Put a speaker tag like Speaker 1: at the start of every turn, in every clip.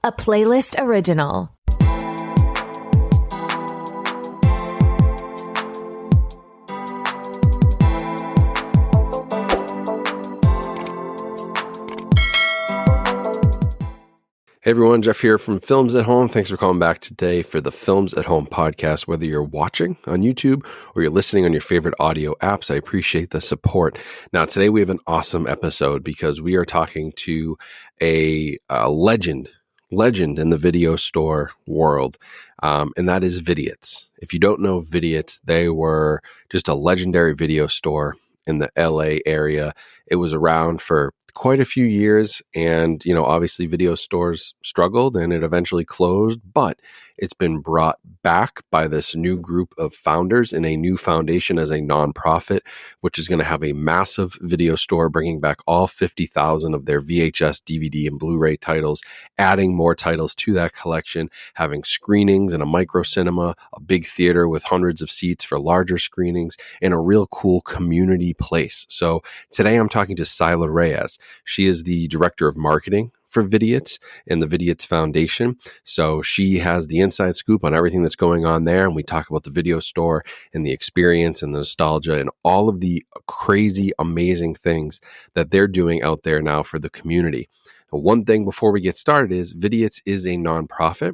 Speaker 1: a Playlist original.
Speaker 2: Hey everyone, Jeff here from Films at Home. Thanks for calling back today for the Films at Home podcast. Whether you're watching on YouTube or you're listening on your favorite audio apps, I appreciate the support. Now, today we have an awesome episode because we are talking to a legend in the video store world, and that is Vidiots. If you don't know Vidiots, they were just a legendary video store in the LA area. It was around for quite a few years, and obviously video stores struggled and it eventually closed, but it's been brought back by this new group of founders in a new foundation as a nonprofit, which is going to have a massive video store, bringing back all 50,000 of their VHS, DVD, and Blu-ray titles, adding more titles to that collection, having screenings and a micro cinema, a big theater with hundreds of seats for larger screenings, and a real cool community place. So today I'm talking to Saila Reyes. She is the director of marketing for Vidiots and the Vidiots Foundation. So she has the inside scoop on everything that's going on there. And we talk about the video store and the experience and the nostalgia and all of the crazy, amazing things that they're doing out there now for the community. Now, one thing before we get started is Vidiots is a nonprofit.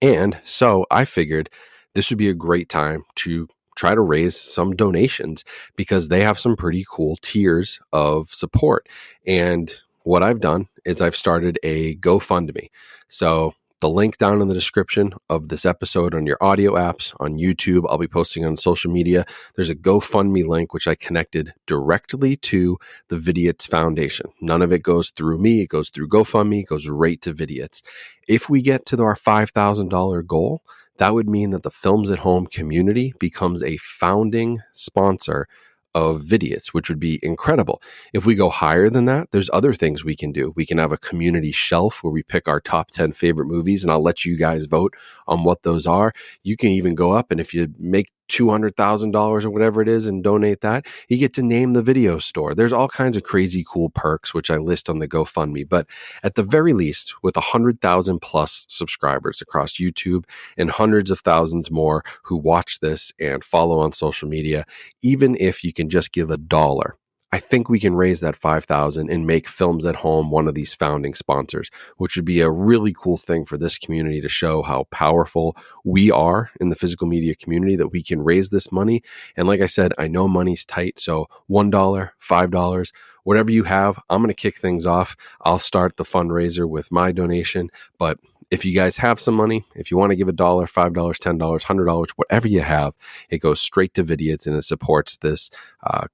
Speaker 2: And so I figured this would be a great time to try to raise some donations because they have some pretty cool tiers of support. And what I've done is I've started a GoFundMe. So the link down in the description of this episode on your audio apps, on YouTube, I'll be posting on social media. There's a GoFundMe link, which I connected directly to the Vidiots Foundation. None of it goes through me. It goes through GoFundMe. It goes right to Vidiots. If we get to our $5,000 goal, that would mean that the Films at Home community becomes a founding sponsor of Vidiots, which would be incredible. If we go higher than that, there's other things we can do. We can have a community shelf where we pick our top 10 favorite movies, and I'll let you guys vote on what those are. You can even go up, and if you make $200,000 or whatever it is and donate that, you get to name the video store. There's all kinds of crazy cool perks, which I list on the GoFundMe. But at the very least, with 100,000 plus subscribers across YouTube and hundreds of thousands more who watch this and follow on social media, even if you can just give $1, I think we can raise that 5,000 and make Films at Home one of these founding sponsors, which would be a really cool thing for this community to show how powerful we are in the physical media community, that we can raise this money. And like I said, I know money's tight. So $1, $5, whatever you have, I'm going to kick things off. I'll start the fundraiser with my donation. But if you guys have some money, if you want to give $1, $5, $10, $100, whatever you have, it goes straight to Vidiots and it supports this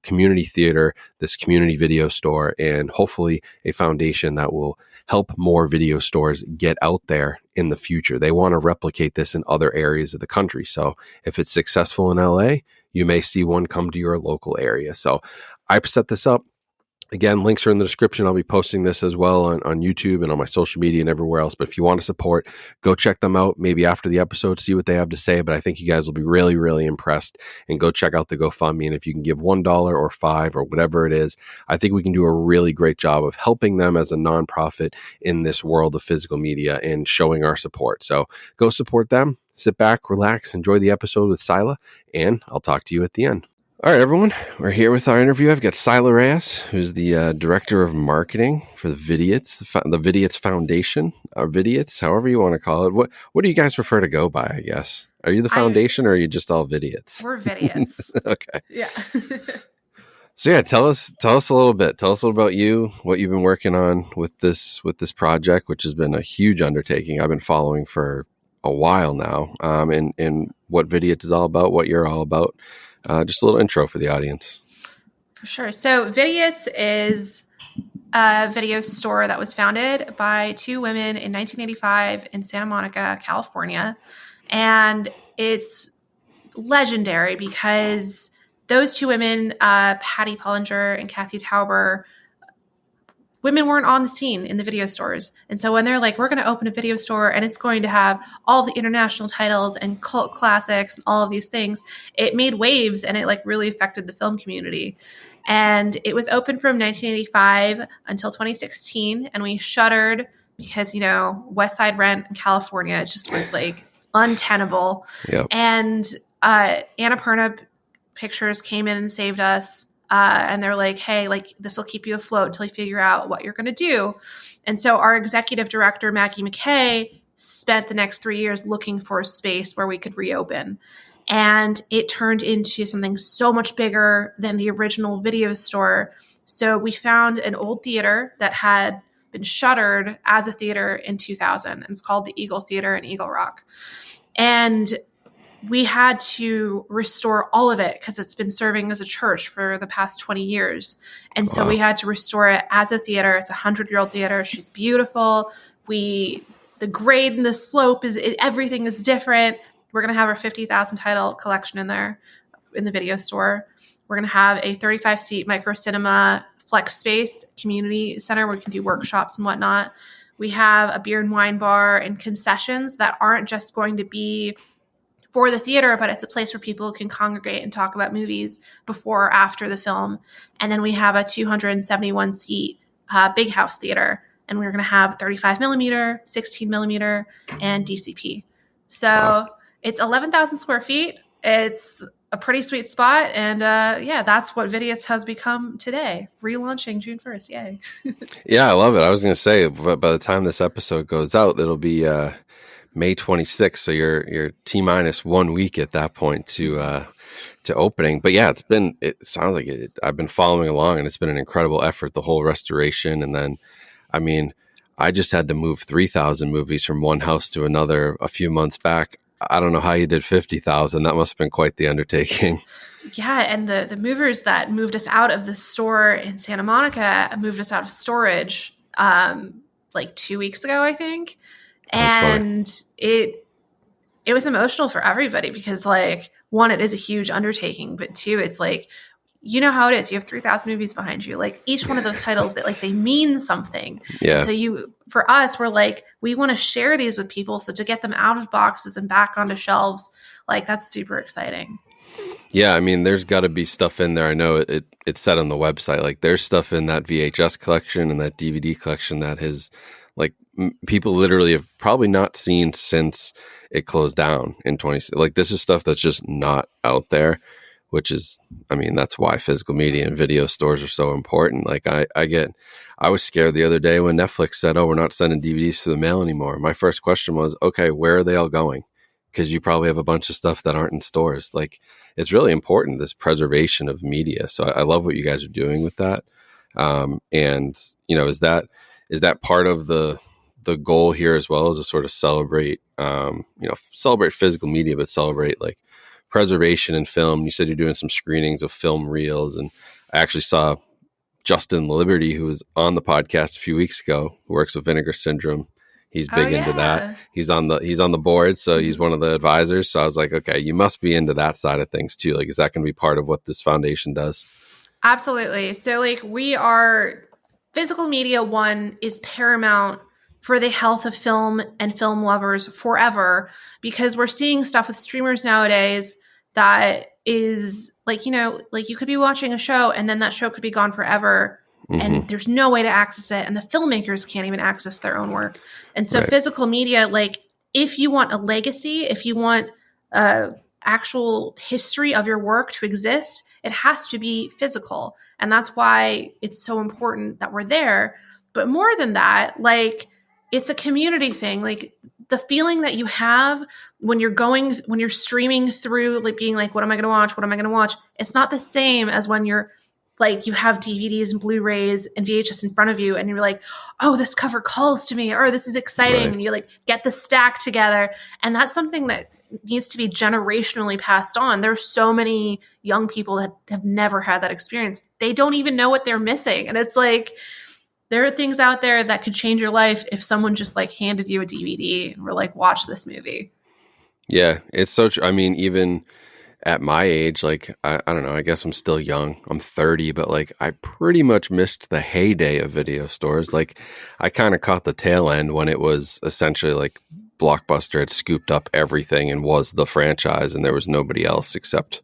Speaker 2: community theater, this community video store, and hopefully a foundation that will help more video stores get out there in the future. They want to replicate this in other areas of the country. So if it's successful in LA, you may see one come to your local area. So I set this up. Again, links are in the description. I'll be posting this as well on YouTube and on my social media and everywhere else. But if you want to support, go check them out. Maybe after the episode, see what they have to say. But I think you guys will be really, really impressed. And go check out the GoFundMe. And if you can give $1 or $5 or whatever it is, I think we can do a really great job of helping them as a nonprofit in this world of physical media and showing our support. So go support them. Sit back, relax, enjoy the episode with Saila, and I'll talk to you at the end. All right, everyone, we're here with our interview. I've got Saila Reyes, who's the director of marketing for the Vidiots, the Vidiots Foundation, or Vidiots, however you want to call it. What do you guys prefer to go by, I guess? Are you the foundation or are you just all Vidiots?
Speaker 3: We're Vidiots.
Speaker 2: Okay.
Speaker 3: Yeah.
Speaker 2: So yeah, tell us a little bit. Tell us a little about you, what you've been working on with this project, which has been a huge undertaking. I've been following for a while now, and what Vidiots is all about, what you're all about. Just a little intro for the audience.
Speaker 3: For sure. So Vidiots is a video store that was founded by two women in 1985 in Santa Monica, California. And it's legendary because those two women, Patty Pullinger and Kathy Tauber, women weren't on the scene in the video stores. And so when they're like, we're going to open a video store and it's going to have all the international titles and cult classics and all of these things, it made waves and it like really affected the film community. And it was open from 1985 until 2016. And we shuttered because, West Side Rent in California just was like untenable.
Speaker 2: Yep.
Speaker 3: And Annapurna Pictures came in and saved us. And they're like, hey, like this will keep you afloat until you figure out what you're going to do. And so our executive director, Maggie McKay, spent the next 3 years looking for a space where we could reopen. And it turned into something so much bigger than the original video store. So we found an old theater that had been shuttered as a theater in 2000. And it's called the Eagle Theater in Eagle Rock. And we had to restore all of it because it's been serving as a church for the past 20 years. And so we had to restore it as a theater. It's a 100-year-old theater. She's beautiful. The grade and the slope everything is different. We're going to have our 50,000 title collection in there in the video store. We're going to have a 35-seat micro cinema flex space community center where we can do workshops and whatnot. We have a beer and wine bar and concessions that aren't just going to be for the theater, but it's a place where people can congregate and talk about movies before or after the film. And then we have a 271-seat big house theater, and we're going to have 35 millimeter, 16 millimeter, and DCP. So it's 11,000 square feet. It's a pretty sweet spot. And that's what Vidiots has become today. Relaunching June 1st. Yay.
Speaker 2: Yeah, I love it. I was going to say, but by the time this episode goes out, it'll be May 26th. So you're T-minus 1 week at that point to opening. But yeah, it sounds like it. I've been following along, and it's been an incredible effort, the whole restoration. And then, I mean, I just had to move 3,000 movies from one house to another a few months back. I don't know how you did 50,000. That must have been quite the undertaking.
Speaker 3: Yeah, and the movers that moved us out of the store in Santa Monica moved us out of storage like 2 weeks ago, I think. And it was emotional for everybody because, like, one, it is a huge undertaking, but two, it's like, you know how it is. You have 3,000 movies behind you. Like, each one of those titles, that like they mean something.
Speaker 2: Yeah.
Speaker 3: So for us, we're like, we want to share these with people. So to get them out of boxes and back onto shelves, like, that's super exciting.
Speaker 2: Yeah, I mean, there's got to be stuff in there. I know it's said on the website. Like, there's stuff in that VHS collection and that DVD collection that has, like, people literally have probably not seen since it closed down in 20. Like, this is stuff that's just not out there. Which is, I mean, that's why physical media and video stores are so important. Like, I was scared the other day when Netflix said, oh, we're not sending DVDs to the mail anymore. My first question was, okay, where are they all going? Because you probably have a bunch of stuff that aren't in stores. Like, it's really important, this preservation of media. So I love what you guys are doing with that. And, is that part of the goal here as well, as to sort of celebrate, celebrate physical media, but celebrate, like, preservation in film. You said you're doing some screenings of film reels, and I actually saw Justin Liberty, who was on the podcast a few weeks ago, who works with Vinegar Syndrome. He's big into that. He's on the board, so he's one of the advisors. So I was like, okay, you must be into that side of things too. Like, is that going to be part of what this foundation does?
Speaker 3: Absolutely. So, like, physical media, one, is paramount for the health of film and film lovers forever, because we're seeing stuff with streamers nowadays that is like, like you could be watching a show and then that show could be gone forever. Mm-hmm. And there's no way to access it. And the filmmakers can't even access their own work. And so physical media, like, if you want a legacy, if you want actual history of your work to exist, it has to be physical. And that's why it's so important that we're there. But more than that, like, it's a community thing. Like, the feeling that you have when you're streaming through, like, being like, what am I going to watch? What am I going to watch? It's not the same as when you're like, you have DVDs and Blu-rays and VHS in front of you and you're like, oh, this cover calls to me, or this is exciting. Right. And you like get the stack together. And that's something that needs to be generationally passed on. There's so many young people that have never had that experience. They don't even know what they're missing. And it's like, there are things out there that could change your life if someone just like handed you a DVD and were like, watch this movie. Yeah,
Speaker 2: it's so true. I mean, even at my age, like, I don't know, I guess I'm still young. I'm 30, but like, I pretty much missed the heyday of video stores. Like, I kind of caught the tail end when it was essentially like Blockbuster had scooped up everything and was the franchise, and there was nobody else except,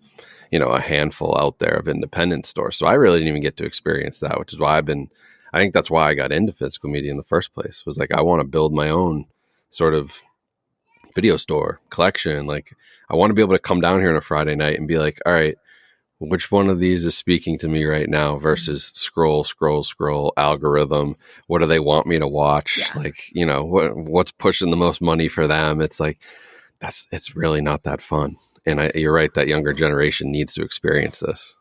Speaker 2: a handful out there of independent stores. So I really didn't even get to experience that, which is why I've been I think that's why I got into physical media in the first place, was like, I want to build my own sort of video store collection. Like, I want to be able to come down here on a Friday night and be like, all right, which one of these is speaking to me right now versus scroll algorithm. What do they want me to watch?
Speaker 3: Yeah.
Speaker 2: Like, you know, what's pushing the most money for them? It's like, it's really not that fun. And you're right, that younger generation needs to experience this.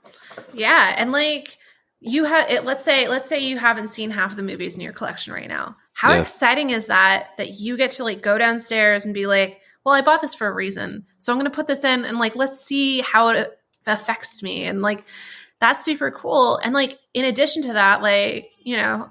Speaker 3: Yeah. And like, you have it, let's say you haven't seen half of the movies in your collection right now. How exciting is that you get to like go downstairs and be like, well, I bought this for a reason, so I'm going to put this in and like, let's see how it affects me. And like, that's super cool. And like, in addition to that, like, you know,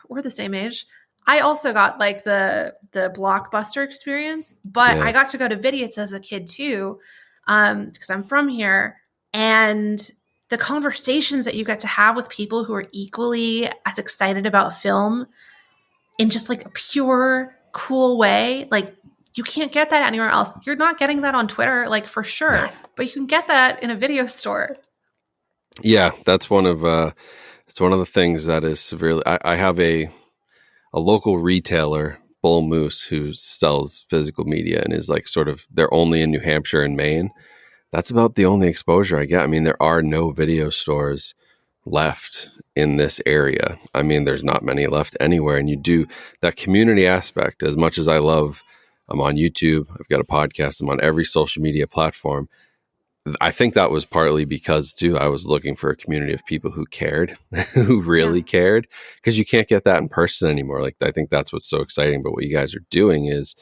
Speaker 3: we're the same age. I also got like the Blockbuster experience, but I got to go to Vidiots as a kid too, because I'm from here. And the conversations that you get to have with people who are equally as excited about film in just like a pure, cool way, like, you can't get that anywhere else. You're not getting that on Twitter, like, for sure, but you can get that in a video store.
Speaker 2: Yeah, that's one of it's one of the things that is severely. I have a local retailer, Bull Moose, who sells physical media and is like sort of, they're only in New Hampshire and Maine. That's about the only exposure I get. I mean, there are no video stores left in this area. I mean, there's not many left anywhere. And you do that community aspect, as much as I love. I'm on YouTube. I've got a podcast. I'm on every social media platform. I think that was partly because, too, I was looking for a community of people who cared, who really cared, because you can't get that in person anymore. Like, I think that's what's so exciting. But what you guys are doing is,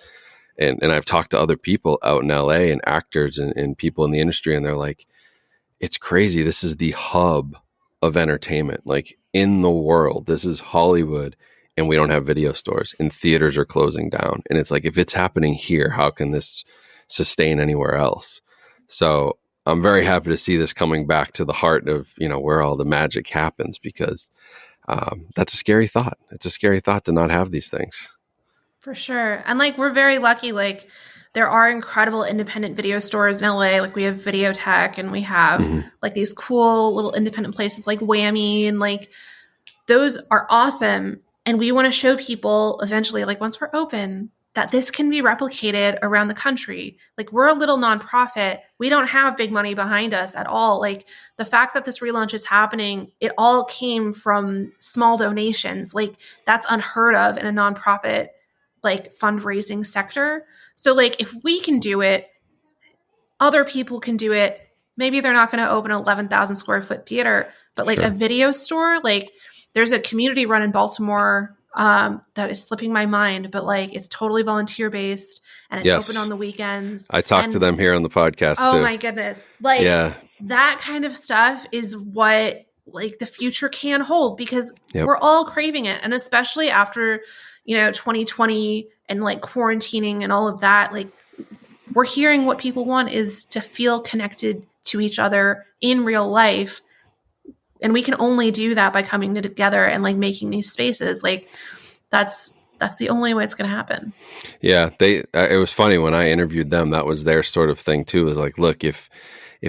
Speaker 2: and I've talked to other people out in LA and actors and people in the industry, and they're like, it's crazy. This is the hub of entertainment, like, in the world. This is Hollywood. And we don't have video stores, and theaters are closing down. And it's like, if it's happening here, how can this sustain anywhere else? So I'm very happy to see this coming back to the heart of, you know, where all the magic happens, because that's a scary thought. It's a scary thought to not have these things.
Speaker 3: For sure. And like, we're very lucky. Like, there are incredible independent video stores in LA. Like, we have Videotech, and we have like these cool little independent places like Whammy, and like, those are awesome. And we want to show people eventually, like, once we're open, that this can be replicated around the country. Like, we're a little nonprofit. We don't have big money behind us at all. Like, the fact that this relaunch is happening, it all came from small donations. Like, that's unheard of in a nonprofit, like, fundraising sector. So, like, if we can do it, other people can do it. Maybe they're not going to open an 11,000 square foot theater, but like a video store, like, there's a community run in Baltimore that is slipping my mind, but like, it's totally volunteer based, and it's open on the weekends.
Speaker 2: I talked to them here on the podcast.
Speaker 3: Oh my goodness. Like, that kind of stuff is what like the future can hold, because we're all craving it. And especially after, you know, 2020 and like quarantining and all of that, like, we're hearing what people want is to feel connected to each other in real life. And we can only do that by coming together and like making these spaces. Like, that's the only way it's going to happen. Yeah.
Speaker 2: It was funny when I interviewed them, that was their sort of thing too. It was like, look, if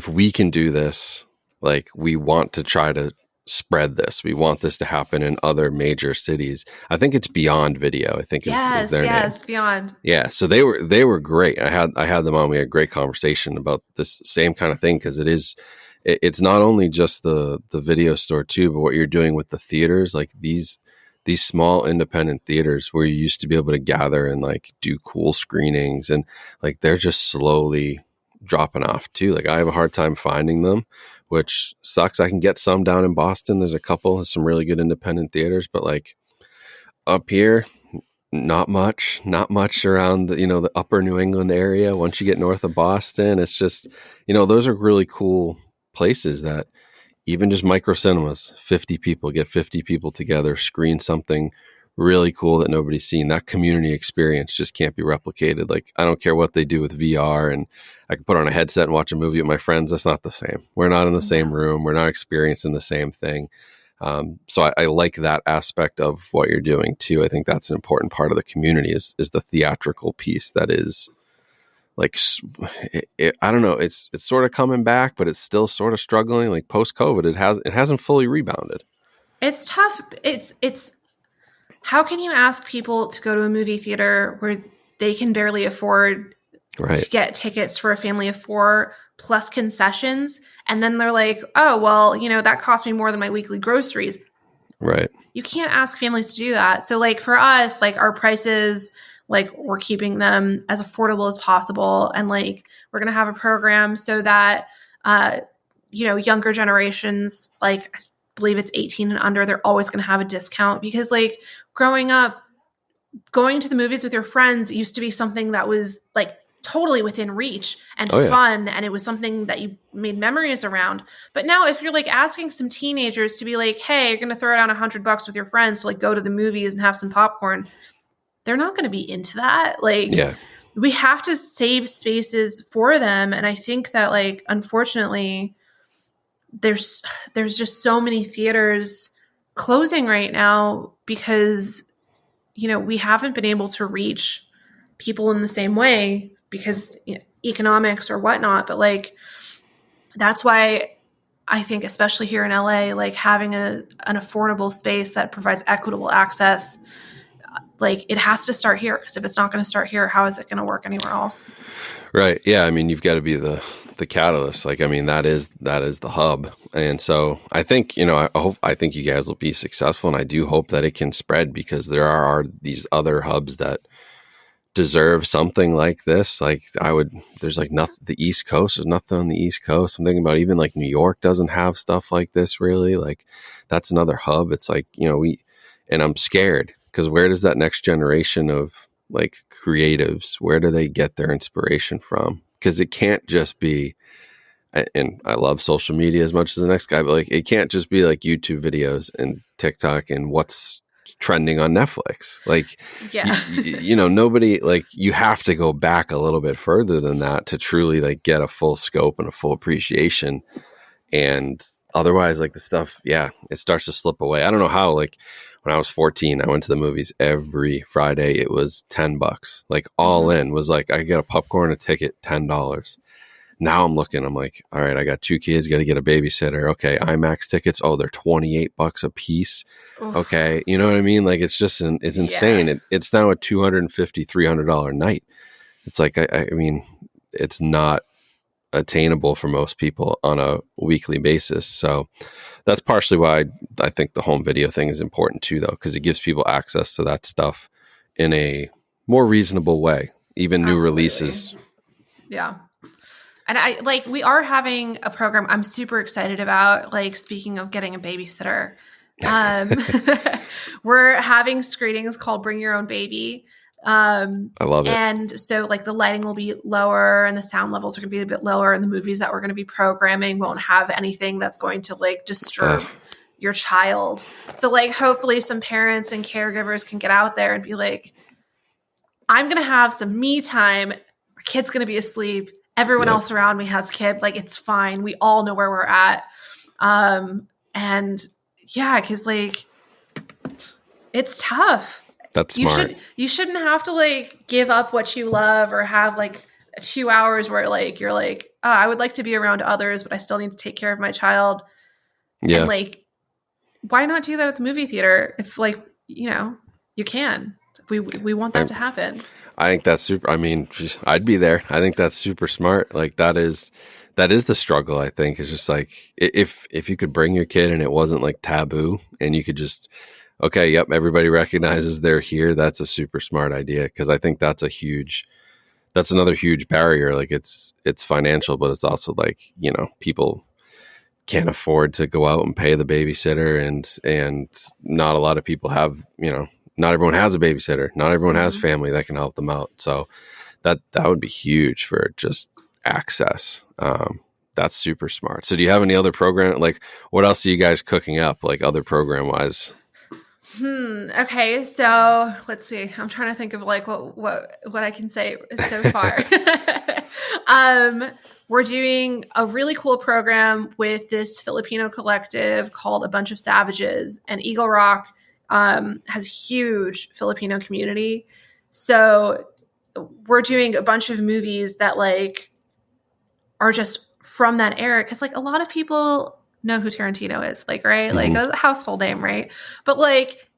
Speaker 2: we can do this, like, we want to try to spread this. We want this to happen in other major cities. I think it's Beyond Video. I think is their name.
Speaker 3: Yes, Beyond.
Speaker 2: Yeah. So they were great. I had them on. We had a great conversation about this same kind of thing, because it's not only just the video store too, but what you're doing with the theaters, like these small independent theaters where you used to be able to gather and like do cool screenings, and like, they're just slowly dropping off too. Like, I have a hard time finding them, which sucks. I can get some down in Boston. There's a couple of some really good independent theaters, but like up here, not much around the, you know, the upper New England area. Once you get north of Boston, it's just, you know, those are really cool places that even just micro cinemas, 50 people, get 50 people together, screen something really cool that nobody's seen. That community experience just can't be replicated. Like, I don't care what they do with VR, and I can put on a headset and watch a movie with my friends. That's not the same. We're not in the same room. We're not experiencing the same thing. So I like that aspect of what you're doing too. I think that's an important part of the community is the theatrical piece that is, like, I don't know. It's sort of coming back, but it's still sort of struggling. Like, post-COVID, it hasn't fully rebounded.
Speaker 3: It's tough. It's how can you ask people to go to a movie theater where they can barely afford to get tickets for a family of 4 plus concessions, and then they're like, oh, well, that cost me more than my weekly groceries.
Speaker 2: Right.
Speaker 3: You can't ask families to do that. So like for us, like our prices, like we're keeping them as affordable as possible. And like, we're going to have a program so that, younger generations, like I believe it's 18 and under, they're always going to have a discount, because like growing up, going to the movies with your friends used to be something that was like totally within reach and fun. And it was something that you made memories around. But now if you're like asking some teenagers to be like, hey, you're going to throw down $100 with your friends to like go to the movies and have some popcorn, they're not going to be into that. Like, we have to save spaces for them. And I think that like, unfortunately, there's just so many theaters closing right now because, we haven't been able to reach people in the same way because economics or whatnot. But like, that's why I think, especially here in LA, like having an affordable space that provides equitable access, like it has to start here. Because if it's not going to start here, how is it going to work anywhere else?
Speaker 2: Right. Yeah. I mean, you've got to be the catalyst. Like, I mean, that is the hub. And so I think, I think you guys will be successful, and I do hope that it can spread, because there are these other hubs that deserve something like this. Like there's like nothing, the East Coast, there's nothing on the East Coast. I'm thinking about even like New York doesn't have stuff like this really. Like that's another hub. It's like, and I'm scared, because where does that next generation of like creatives, where do they get their inspiration from? Because it can't just be, and I love social media as much as the next guy, but like it can't just be like YouTube videos and TikTok and what's trending on Netflix. Like, nobody, like, you have to go back a little bit further than that to truly like get a full scope and a full appreciation. And otherwise, like the stuff, it starts to slip away. I don't know how, like when I was 14, I went to the movies every Friday. It was $10, like all in was like, I get a popcorn, a ticket, $10. Now I'm looking, I'm like, all right, I got 2 kids, got to get a babysitter. Okay. IMAX tickets. Oh, they're $28 a piece. Oof. Okay. You know what I mean? Like, it's just, it's insane. It's now a $250, $300 night. It's like, I mean, it's not attainable for most people on a weekly basis. So that's partially why I think the home video thing is important too, though, because it gives people access to that stuff in a more reasonable way, even new releases.
Speaker 3: Yeah. And we are having a program I'm super excited about, like, speaking of getting a babysitter. We're having screenings called Bring Your Own Baby.
Speaker 2: I love it.
Speaker 3: And so like the lighting will be lower and the sound levels are going to be a bit lower, and the movies that we're going to be programming won't have anything that's going to like disturb your child. So like hopefully some parents and caregivers can get out there and be like, I'm going to have some me time. My kid's going to be asleep. Everyone else around me has kid. Like, it's fine. We all know where we're at. And yeah, because like it's tough.
Speaker 2: That's smart.
Speaker 3: You shouldn't have to like give up what you love or have like 2 hours where like you're like, oh, I would like to be around others, but I still need to take care of my child. Yeah. And like, why not do that at the movie theater if like, you can. We want that to happen.
Speaker 2: I think that's super. I mean, I'd be there. I think that's super smart. Like that is the struggle. I think it's just like if you could bring your kid and it wasn't like taboo, and you could just, okay, yep, everybody recognizes they're here. That's a super smart idea, because I think that's another huge barrier. Like it's financial, but it's also like, people can't afford to go out and pay the babysitter, and not a lot of people have, not everyone has a babysitter. Not everyone has family that can help them out. So that would be huge for just access. That's super smart. So do you have any other program? Like, what else are you guys cooking up, like other program wise?
Speaker 3: Okay. So let's see. I'm trying to think of like what I can say so far. We're doing a really cool program with this Filipino collective called A Bunch of Savages, and Eagle Rock has a huge Filipino community. So we're doing a bunch of movies that like are just from that era. Cause like a lot of people know who Tarantino is, like, right? Like a household name, right? But like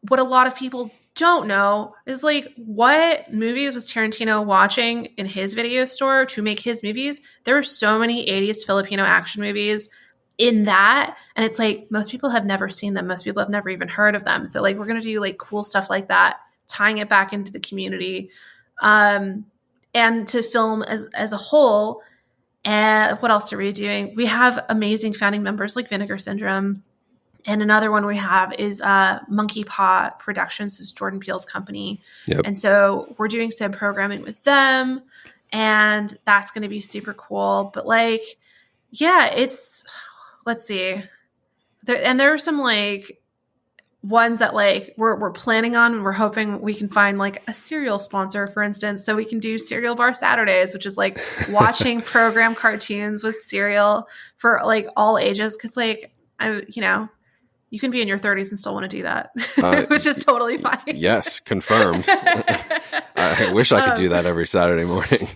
Speaker 3: what a lot of people don't know is like what movies was Tarantino watching in his video store to make his movies. There are so many 80s Filipino action movies in that, and it's like most people have never seen them. Most people have never even heard of them. So like we're gonna do like cool stuff like that, tying it back into the community, and to film as a whole. And what else are we doing? We have amazing founding members like Vinegar Syndrome. And another one we have is Monkey Paw Productions, is Jordan Peele's company.
Speaker 2: Yep.
Speaker 3: And so we're doing some programming with them, and that's going to be super cool. But like, yeah, let's see. There are some like ones that like we're planning on, and we're hoping we can find like a cereal sponsor, for instance, so we can do Cereal Bar Saturdays, which is like watching program cartoons with cereal for like all ages. Cause like, you can be in your 30s and still want to do that, which is totally fine.
Speaker 2: Yes, confirmed. I wish I could do that every Saturday morning.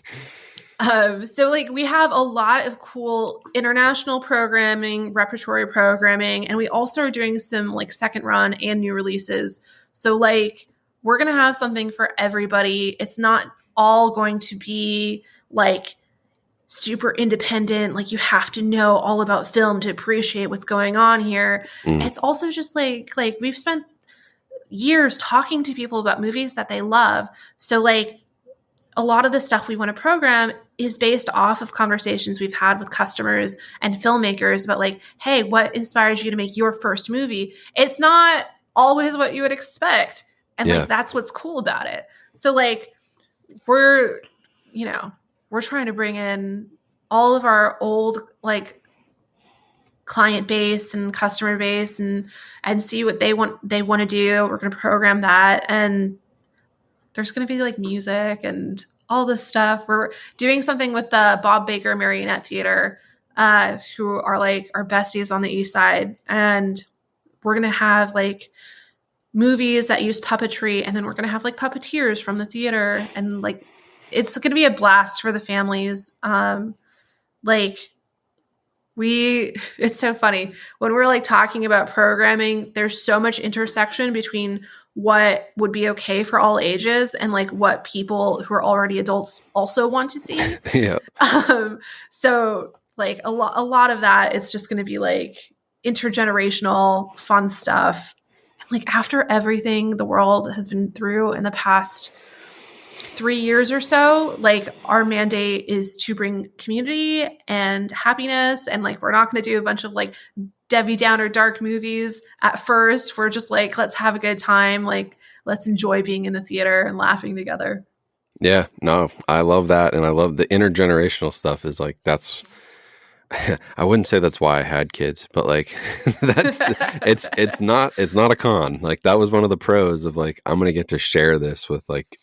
Speaker 3: So like we have a lot of cool international programming, repertory programming, and we also are doing some like second run and new releases. So like we're going to have something for everybody. It's not all going to be like super independent, like you have to know all about film to appreciate what's going on here. It's also just like we've spent years talking to people about movies that they love. So like a lot of the stuff we want to program is based off of conversations we've had with customers and filmmakers about like, hey, what inspires you to make your first movie? It's not always what you would expect. And like, that's what's cool about it. So like, we're trying to bring in all of our old like client base and customer base and see what they want to do. We're going to program that, and there's going to be like music and all this stuff. We're doing something with the Bob Baker Marionette Theater, who are like our besties on the East Side. And we're going to have like movies that use puppetry, and then we're going to have like puppeteers from the theater, and like, it's going to be a blast for the families. It's so funny when we're like talking about programming, there's so much intersection between what would be okay for all ages and like what people who are already adults also want to see.
Speaker 2: Yeah.
Speaker 3: So like a lot of that is just going to be like intergenerational fun stuff. And like after everything the world has been through in the past 3 years or so, like our mandate is to bring community and happiness, and like we're not going to do a bunch of like Debbie Downer dark movies at first. We're just like, let's have a good time, like let's enjoy being in the theater and laughing together.
Speaker 2: Yeah, no, I love that, and I love the intergenerational stuff. Is like that's I wouldn't say that's why I had kids, but like that's it's not a con. Like that was one of the pros of like, I'm going to get to share this with like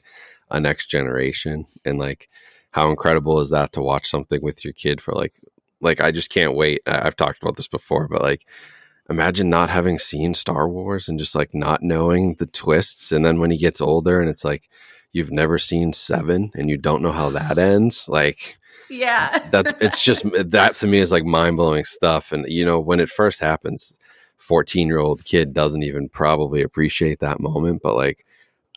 Speaker 2: a next generation, and like how incredible is that to watch something with your kid for like I just can't wait. I've talked about this before, but like imagine not having seen Star Wars and just like not knowing the twists, and then when he gets older and it's like you've never seen 7 and you don't know how that ends, like it's just that to me is like mind-blowing stuff. And when it first happens, 14-year-old kid doesn't even probably appreciate that moment, but like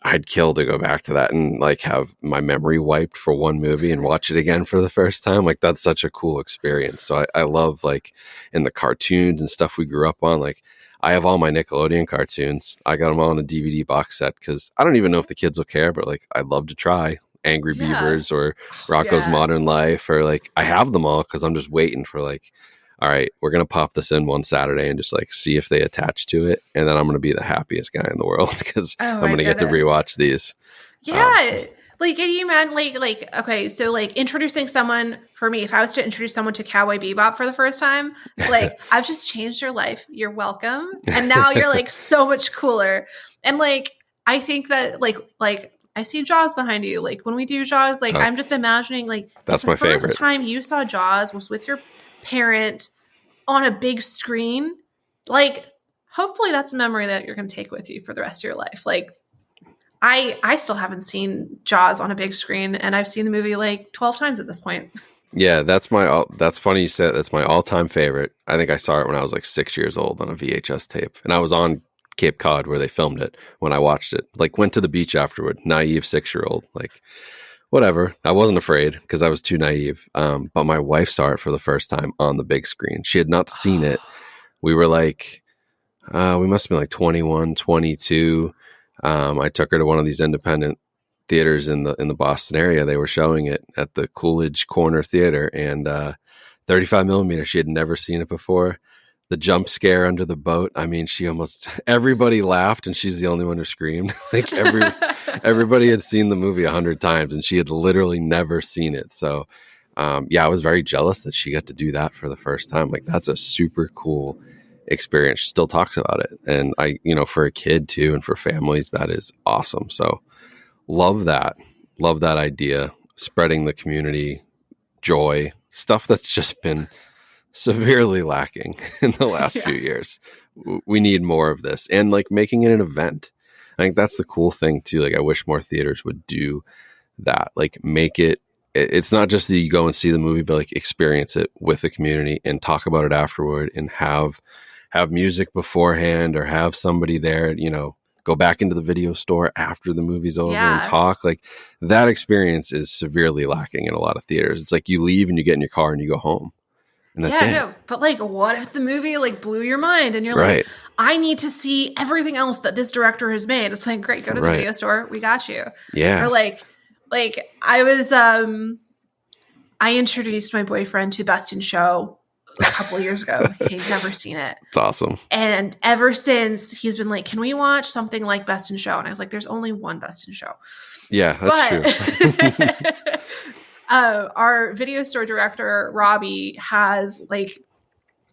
Speaker 2: I'd kill to go back to that and like have my memory wiped for one movie and watch it again for the first time. Like that's such a cool experience. So I love like in the cartoons and stuff we grew up on, like I have all my Nickelodeon cartoons. I got them all in a DVD box set because I don't even know if the kids will care, but like I'd love to try Angry Beavers or Rocko's Modern Life, or like I have them all because I'm just waiting for like, all right, we're going to pop this in one Saturday and just like see if they attach to it. And then I'm going to be the happiest guy in the world because I'm going to get to rewatch these.
Speaker 3: Yeah. Like you meant like, okay. So like introducing someone, for me, if I was to introduce someone to Cowboy Bebop for the first time, like I've just changed your life. You're welcome. And now you're like so much cooler. And like, I think that like I see Jaws behind you. Like when we do Jaws, like I'm just imagining like
Speaker 2: that's my favorite.
Speaker 3: The first time you saw Jaws was with your parent on a big screen. Like hopefully that's a memory that you're going to take with you for the rest of your life. Like I still haven't seen Jaws on a big screen, and I've seen the movie like 12 times at this point.
Speaker 2: Yeah, that's funny you said that's my all-time favorite. I think I saw it when I was like 6 years old on a VHS tape, and I was on Cape Cod where they filmed it when I watched it. Like, went to the beach afterward, naive 6-year-old, like whatever. I wasn't afraid because I was too naive. But my wife saw it for the first time on the big screen. She had not seen it. We were like, we must have been like 21, 22. I took her to one of these independent theaters in the Boston area. They were showing it at the Coolidge Corner Theater, and 35 millimeter. She had never seen it before. The jump scare under the boat. I mean, everybody laughed, and she's the only one who screamed. Like everybody had seen the movie 100 times, and she had literally never seen it. So, I was very jealous that she got to do that for the first time. Like, that's a super cool experience. She still talks about it, and for a kid too, and for families, that is awesome. So, love that idea. Spreading the community joy, stuff that's just been severely lacking in the last few years. We need more of this, and like making it an event. I think that's the cool thing too. Like, I wish more theaters would do that. Like, make it's not just that you go and see the movie, but like experience it with the community and talk about it afterward, and have music beforehand, or have somebody there, go back into the video store after the movie's over and talk. Like, that experience is severely lacking in a lot of theaters. It's like you leave and you get in your car and you go home. And that's it. No,
Speaker 3: but like, what if the movie like blew your mind and you're like, I need to see everything else that this director has made? It's like, great, go to the video store. We got you.
Speaker 2: Yeah.
Speaker 3: Or like I was, I introduced my boyfriend to Best in Show a couple of years ago. He'd never seen it.
Speaker 2: It's awesome.
Speaker 3: And ever since, he's been like, can we watch something like Best in Show? And I was like, there's only one Best in Show.
Speaker 2: Yeah, that's true.
Speaker 3: Our video store director, Robbie, has like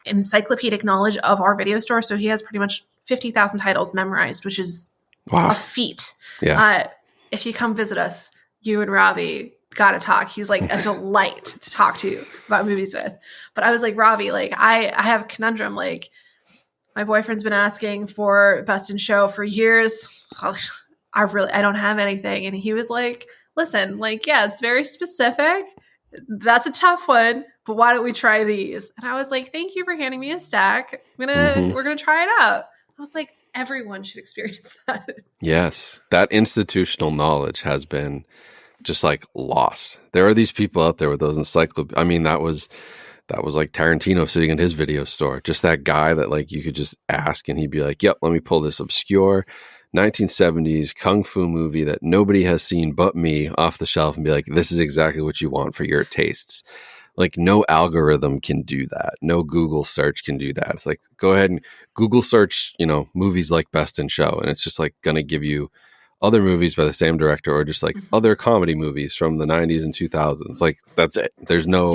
Speaker 3: encyclopedic knowledge of our video store. So he has pretty much 50,000 titles memorized, which is a feat.
Speaker 2: Yeah.
Speaker 3: If you come visit us, you and Robbie gotta talk. He's like a delight to talk to about movies with. But I was like, Robbie, like I have a conundrum. Like, my boyfriend's been asking for Best in Show for years. I don't have anything. And he was like, listen, like, yeah, it's very specific. That's a tough one, but why don't we try these? And I was like, thank you for handing me a stack. We're gonna try it out. I was like, everyone should experience that.
Speaker 2: Yes, that institutional knowledge has been just like lost. There are these people out there with those encyclopedias. I mean, that was like Tarantino sitting in his video store. Just that guy that like you could just ask and he'd be like, yep, let me pull this obscure 1970s kung fu movie that nobody has seen but me off the shelf and be like, this is exactly what you want for your tastes. Like, no algorithm can do that. No Google search can do that. It's like, go ahead and Google search, movies like Best in Show. And it's just like going to give you other movies by the same director, or just like other comedy movies from the 90s and 2000s. Like, that's it. There's no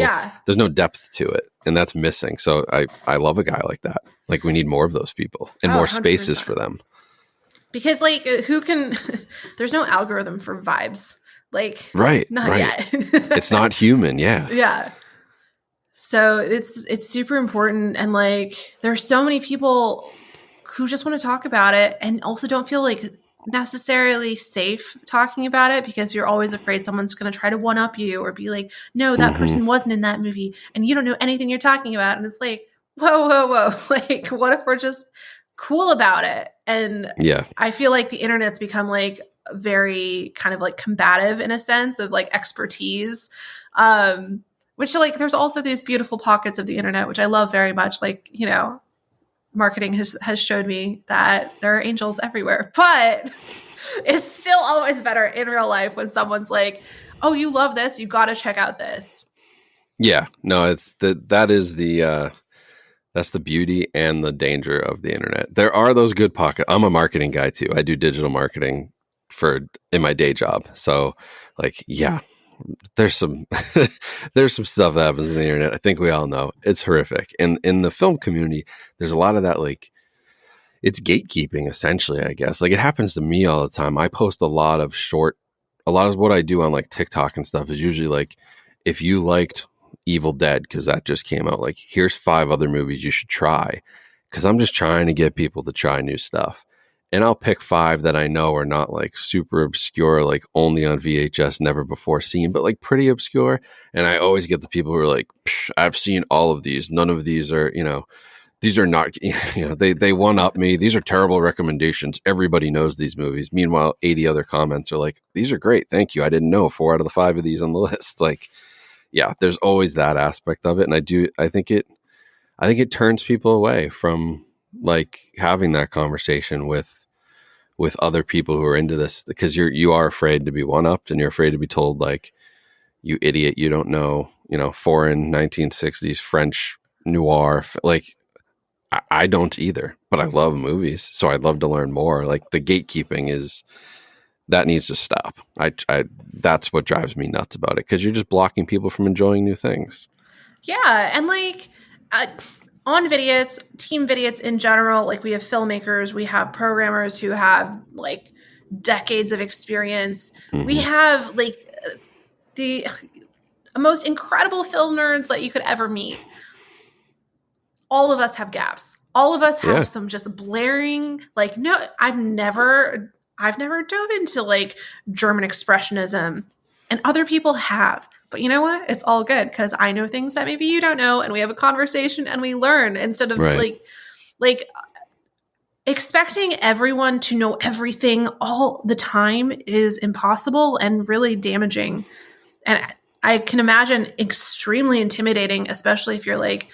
Speaker 2: depth to it. And that's missing. So I love a guy like that. Like, we need more of those people and more 100%. Spaces for them.
Speaker 3: Because like, there's no algorithm for vibes. Like, not yet.
Speaker 2: It's not human. Yeah.
Speaker 3: Yeah. So it's super important. And like, there's so many people who just want to talk about it and also don't feel like necessarily safe talking about it, because you're always afraid someone's going to try to one up you or be like, no, that person wasn't in that movie and you don't know anything you're talking about. And it's like, whoa. Like, what if we're just cool about it? And I feel like the internet's become like very kind of like combative in a sense of like expertise, which like there's also these beautiful pockets of the internet, which I love very much. Like, marketing has showed me that there are angels everywhere, but it's still always better in real life when someone's like, oh, you love this, you got to check out this. Yeah,
Speaker 2: no, that's the beauty and the danger of the internet. There are those good pockets. I'm a marketing guy too. I do digital marketing in my day job. So like, there's some stuff that happens on the internet. I think we all know it's horrific. And in the film community, there's a lot of that, like, it's gatekeeping essentially, I guess. Like, it happens to me all the time. I post a lot of what I do on like TikTok and stuff is usually like, if you liked Evil Dead, because that just came out, like, here's 5 other movies you should try, because I'm just trying to get people to try new stuff. and I'll pick 5 that I know are not like super obscure, like only on VHS, never before seen, but like pretty obscure. And I always get the people who are like, I've seen all of these. None of these are, these are not, they one up me. These are terrible recommendations. Everybody knows these movies. Meanwhile, 80 other comments are like, these are great. Thank you. I didn't know 4 out of the 5 of these on the list. Like, yeah, there's always that aspect of it. And I think it turns people away from like having that conversation with other people who are into this, because you are afraid to be one-upped, and you're afraid to be told like, you idiot, you don't know, foreign 1960s French noir. Like, I don't either, but I love movies, so I'd love to learn more. Like, the gatekeeping that needs to stop. That's what drives me nuts about it, because you're just blocking people from enjoying new things.
Speaker 3: Yeah, and like on Vidiots, Team Vidiots in general, like we have filmmakers, we have programmers who have like decades of experience. Mm-hmm. We have like the most incredible film nerds that you could ever meet. All of us have gaps. All of us have some just blaring, like, no, I've never dove into like German expressionism, and other people have. But you know what? It's all good, because I know things that maybe you don't know, and we have a conversation and we learn, instead of like expecting everyone to know everything all the time is impossible and really damaging. And I can imagine extremely intimidating, especially if you're like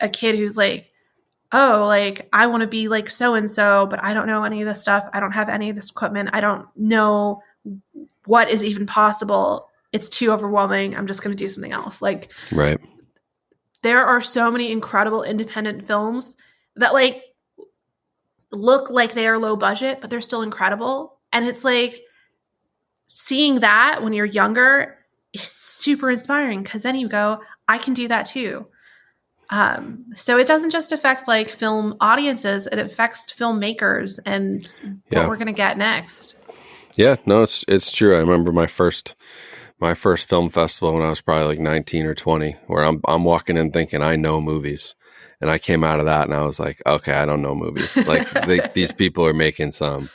Speaker 3: a kid who's like, oh, like I want to be like so-and-so, but I don't know any of this stuff. I don't have any of this equipment. I don't know what is even possible. It's too overwhelming. I'm just going to do something else. Like,
Speaker 2: right.
Speaker 3: There are so many incredible independent films that like look like they are low budget, but they're still incredible. And it's like, seeing that when you're younger is super inspiring, because then you go, I can do that too. So it doesn't just affect like film audiences, it affects filmmakers and what we're going to get next. Yeah, no,
Speaker 2: it's true. I remember my first film festival when I was probably like 19 or 20, where I'm walking in thinking I know movies, and I came out of that and I was like, okay, I don't know movies. Like these people are making some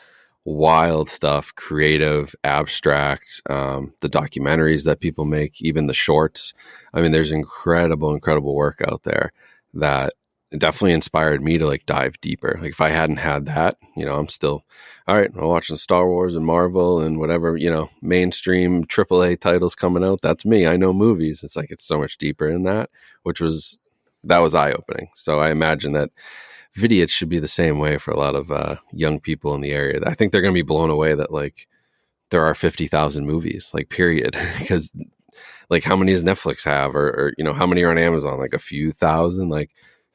Speaker 2: wild stuff, creative, abstract, the documentaries that people make, even the shorts. I mean, there's incredible work out there that definitely inspired me to like dive deeper. Like, if I hadn't had that, I'm still, all right, I'm watching Star Wars and Marvel and whatever, mainstream AAA titles coming out. That's me. I know movies. It's like, it's so much deeper in that, that was eye-opening. So I imagine that Vidiots should be the same way for a lot of young people in the area. I think they're going to be blown away that like there are 50,000 movies, like, period. Because like, how many does Netflix have, or how many are on Amazon? Like a few thousand. Like,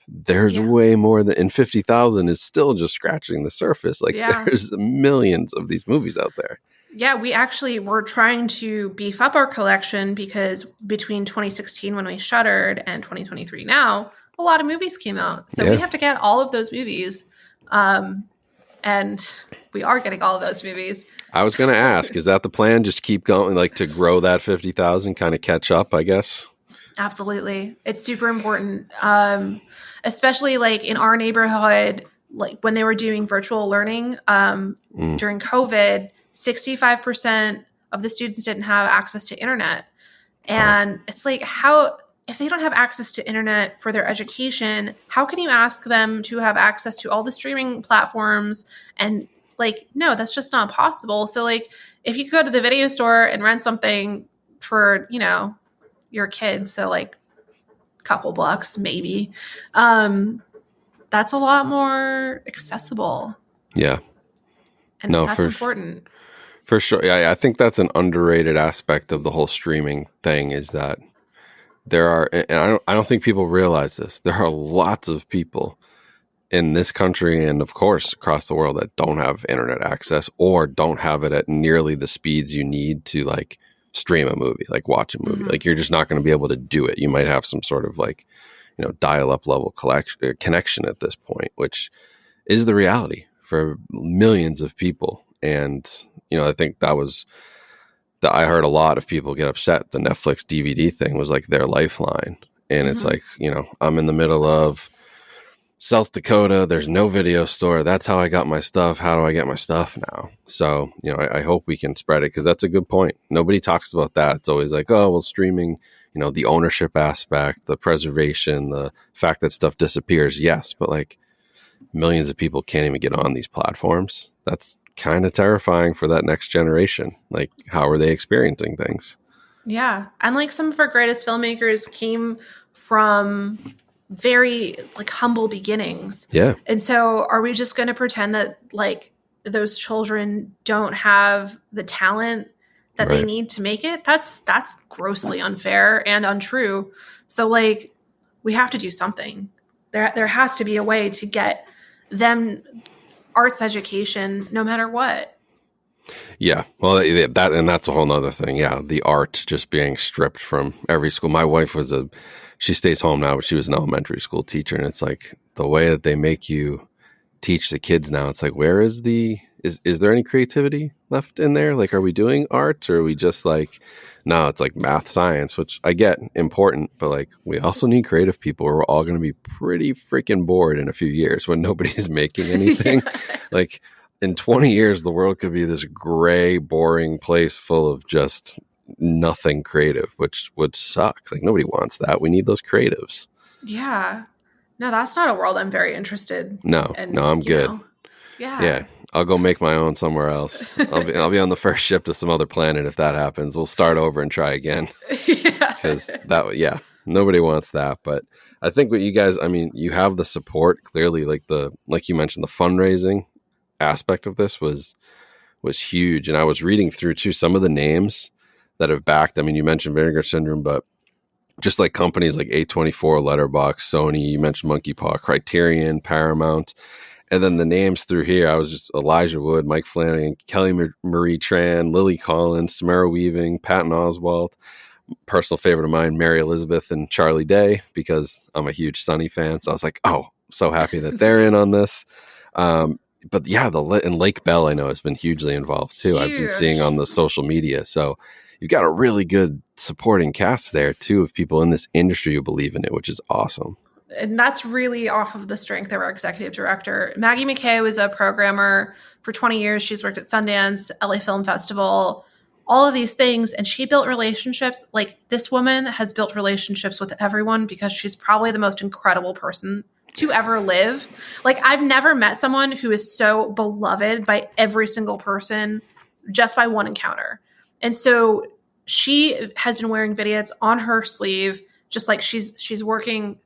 Speaker 2: there's way more than, and 50,000 is still just scratching the surface. Like, there's millions of these movies out there.
Speaker 3: Yeah, we actually were trying to beef up our collection, because between 2016 when we shuttered and 2023 now, a lot of movies came out. So we have to get all of those movies. And we are getting all of those movies.
Speaker 2: I was going to ask, is that the plan? Just keep going, like, to grow that 50,000, kind of catch up, I guess?
Speaker 3: Absolutely. It's super important. Especially like in our neighborhood, like when they were doing virtual learning during COVID, 65% of the students didn't have access to internet. And it's like, if they don't have access to internet for their education, how can you ask them to have access to all the streaming platforms? And like, no, that's just not possible. So like, if you go to the video store and rent something for, your kid, so like a couple bucks, maybe, that's a lot more accessible.
Speaker 2: Yeah.
Speaker 3: And that's important.
Speaker 2: For sure. Yeah, I think that's an underrated aspect of the whole streaming thing, is that there are, and I don't think people realize this, there are lots of people in this country and of course across the world that don't have internet access, or don't have it at nearly the speeds you need to like stream a movie, like watch a movie. Mm-hmm. Like, you're just not going to be able to do it. You might have some sort of like, dial-up level connection at this point, which is the reality for millions of people. And, I think that I heard a lot of people get upset. The Netflix DVD thing was like their lifeline. And it's like, I'm in the middle of South Dakota, there's no video store. That's how I got my stuff. How do I get my stuff now? So, I hope we can spread it, because that's a good point. Nobody talks about that. It's always like, oh, well, streaming, the ownership aspect, the preservation, the fact that stuff disappears. Yes, but like millions of people can't even get on these platforms. That's kind of terrifying for that next generation. Like, how are they experiencing things?
Speaker 3: Yeah. And like some of our greatest filmmakers came from very like humble beginnings.
Speaker 2: Yeah.
Speaker 3: And so are we just going to pretend that like those children don't have the talent that they need to make it? That's grossly unfair and untrue. So like we have to do something. There has to be a way to get them arts education no matter what.
Speaker 2: Yeah. Well, that's a whole nother thing. Yeah. The arts just being stripped from every school. My wife she stays home now, but she was an elementary school teacher. And it's like the way that they make you teach the kids now, it's like, where is is there any creativity left in there? Like, are we doing art, or are we just like, no, it's like math, science, which I get important, but like we also need creative people, or we're all going to be pretty freaking bored in a few years when nobody's making anything. Like in 20 years, the world could be this gray, boring place full of just nothing creative, which would suck. Like nobody wants that. We need those creatives.
Speaker 3: Yeah. No, that's not a world I'm very interested in.
Speaker 2: No, I'm good.
Speaker 3: Yeah.
Speaker 2: I'll go make my own somewhere else. I'll be on the first ship to some other planet if that happens. We'll start over and try again. Because nobody wants that. But I think what you guys, you have the support clearly. Like you mentioned, the fundraising aspect of this was huge. And I was reading through too some of the names that have backed. You mentioned Vinegar Syndrome, but just like companies like A24, Letterboxd, Sony, you mentioned Monkey Paw, Criterion, Paramount. And then the names through here, I was just Elijah Wood, Mike Flanagan, Kelly Marie Tran, Lily Collins, Samara Weaving, Patton Oswalt, personal favorite of mine, Mary Elizabeth and Charlie Day, because I'm a huge Sunny fan. So I was like, oh, so happy that they're in on this. But yeah, and Lake Bell, I know, has been hugely involved too. Huge. I've been seeing on the social media. So you've got a really good supporting cast there too, of people in this industry who believe in it, which is awesome.
Speaker 3: And that's really off of the strength of our executive director. Maggie McKay was a programmer for 20 years. She's worked at Sundance, LA Film Festival, all of these things. And she built relationships. Like this woman has built relationships with everyone because she's probably the most incredible person to ever live. Like I've never met someone who is so beloved by every single person just by one encounter. And so she has been wearing Vidiots on her sleeve, just like she's working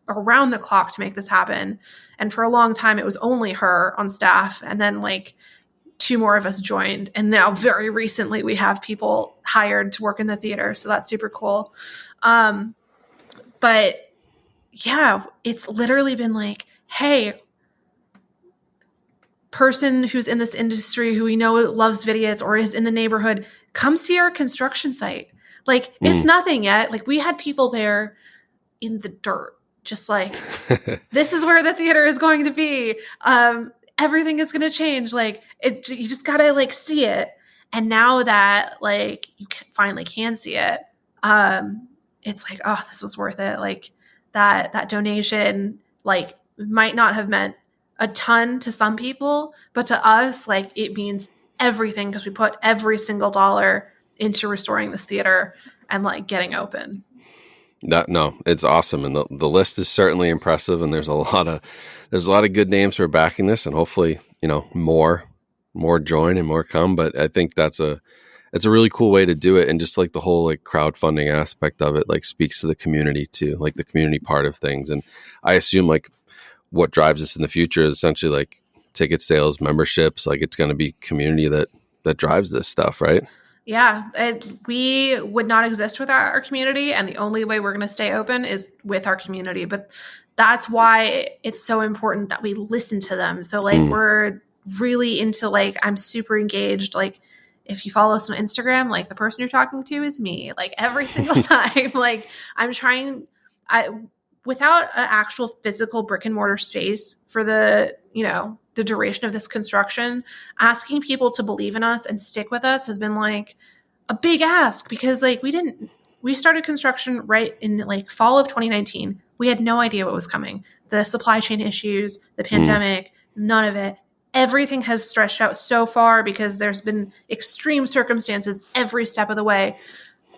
Speaker 3: around the clock to make this happen. And for a long time, it was only her on staff. And then like 2 more of us joined. And now very recently we have people hired to work in the theater. So that's super cool. But yeah, it's literally been like, hey, person who's in this industry who we know loves Vidiots or is in the neighborhood, come see our construction site. Like it's nothing yet. Like we had people there in the dirt, just like, this is where the theater is going to be. Everything is going to change. Like you just gotta like see it. And now that like you finally can see it, it's like, oh, this was worth it. Like that donation, like might not have meant a ton to some people, but to us, like it means everything because we put every single dollar into restoring this theater and like getting open.
Speaker 2: No, it's awesome, and the list is certainly impressive. And there's a lot of good names who are backing this, and hopefully, more join and more come. But I think it's a really cool way to do it, and just like the whole like crowdfunding aspect of it, like speaks to the community too, like the community part of things. And I assume like what drives us in the future is essentially like ticket sales, memberships. Like it's going to be community that drives this stuff, right?
Speaker 3: Yeah, we would not exist without our community, and the only way we're going to stay open is with our community. But that's why it's so important that we listen to them. So like we're really into like, I'm super engaged. Like if you follow us on Instagram, like the person you're talking to is me, like every single time. Like I'm trying, without an actual physical brick and mortar space for the duration of this construction, asking people to believe in us and stick with us has been like a big ask, because like we started construction right in like fall of 2019. We had no idea what was coming. the supply chain issues, the pandemic, none of it. Everything has stretched out so far because there's been extreme circumstances every step of the way.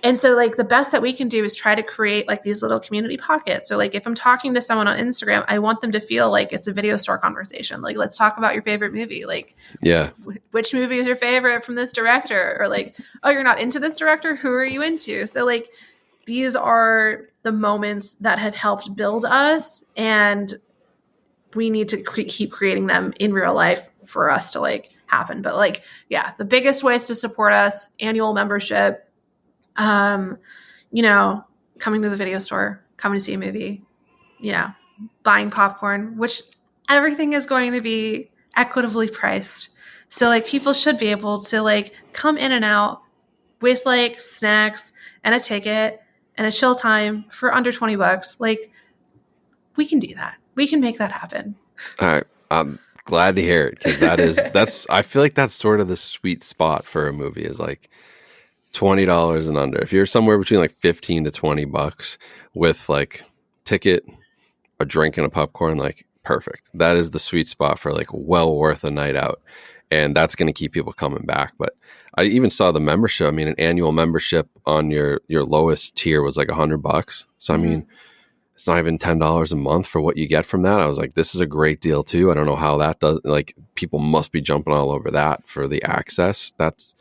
Speaker 3: And so like the best that we can do is try to create like these little community pockets. So like if I'm talking to someone on Instagram, I want them to feel like it's a video store conversation. Like, let's talk about your favorite movie. Like, which movie is your favorite from this director? Or like, oh, you're not into this director? Who are you into? So like, these are the moments that have helped build us, and we need to keep creating them in real life for us to like happen. But like, yeah, the biggest ways to support us: annual membership, you know, coming to the video store, coming to see a movie, you know, buying popcorn, which everything is going to be equitably priced. So like people should be able to like come in and out with like snacks and a ticket and a chill time for under $20. Like, we can do that. We can make that happen.
Speaker 2: All right. I'm glad to hear it, because I feel like that's sort of the sweet spot for a movie, is like $20 and under. If you're somewhere between like $15 to $20 with like ticket, a drink, and a popcorn, like perfect. That is the sweet spot for like well worth a night out. And that's going to keep people coming back. But I even saw the membership. I mean, an annual membership on your lowest tier was like $100. So, I mean, it's not even $10 a month for what you get from that. I was like, this is a great deal too. I don't know how that does. Like, people must be jumping all over that for the access. That's